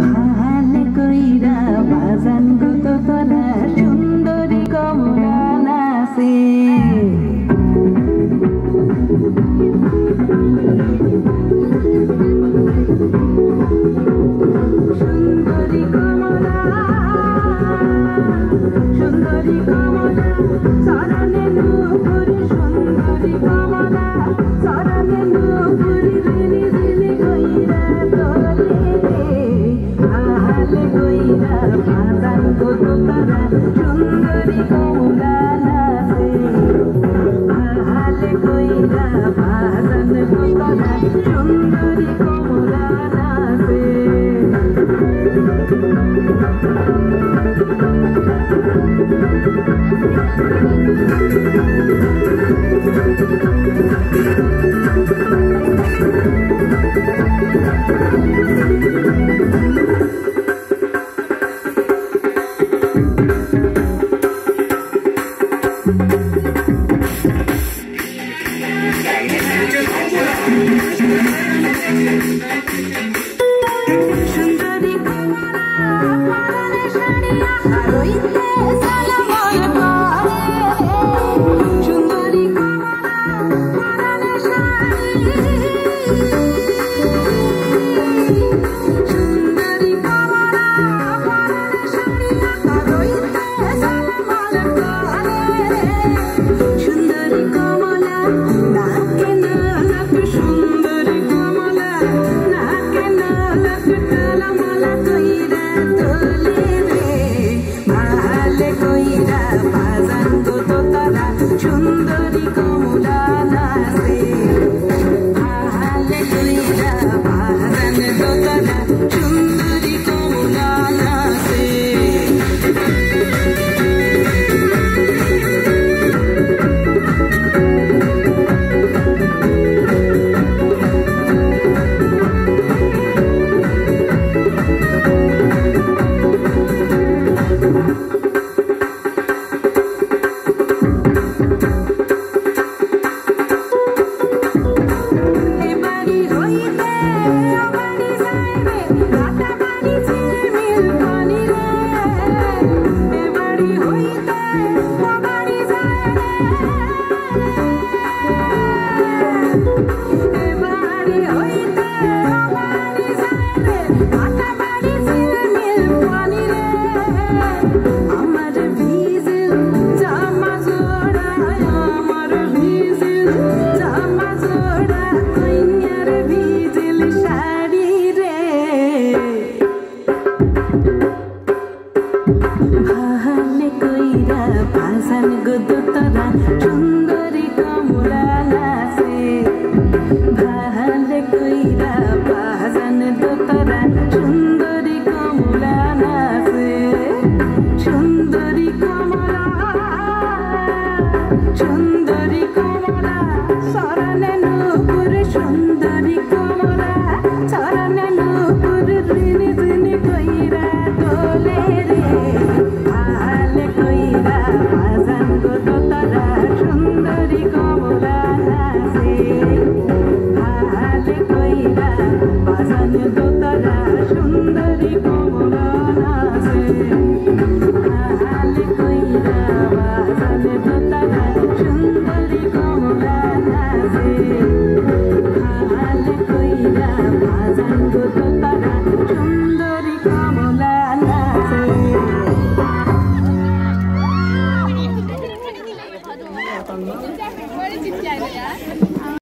ভালে কইরা বাজান গো তোরা সুন্দরী কমলা নাচে সুন্দরী কমলা সরনে নুপুরি সুন্দরী কমলা সরনে নুপুরি দিলি দিলি কইরা তোলে ভালে কইরা বাজান গো তোরা সুন্দরী কমলা নাচে ভালে কইরা বাজান গো তোরা সুন্দরী কমলা নাচে সুন্দরী কমলা পরনে শাড়িয়া রইতে সালামল করে সুন্দরী কমলা পরনে শাড়ি সুন্দরী কমলা পরনে শাড়িয়া রইতে সালামল করে সুন্দরী কমলা নাকে নাক সুন্দরী কমলা নাকে নাক তালামালা কইরা তোলে রে ভালে কইরা বাজান গো তোরা সুন্দরী কমলা নাচে ভালে কইরা বাজান গো তোরা সুন্দরী কমলা নাচে ভালে কইরা বাজান গো তোরা সুন্দরী কমলা নাচে ভালে কইরা বাজান তোরা সুন্দরী কমলা নাচে সুন্দরী কমলা সুন্দরী কমলা সরনে নুপুর সুন্দরী কমলা সরনে নুপুর দিনি দিনি কইরা তোলে রে ভালে কইরা বাজান গো তোরা সুন্দরী কমলা নাচে ভালে কইরা বাজান গো তোরা সুন্দরী কমলা নাচে ভালে কইরা বাজান গো তোরা সুন্দরী কমলা নাচে ভালে কইরা বাজান গো তোরা সুন্দরী কমলা নাচে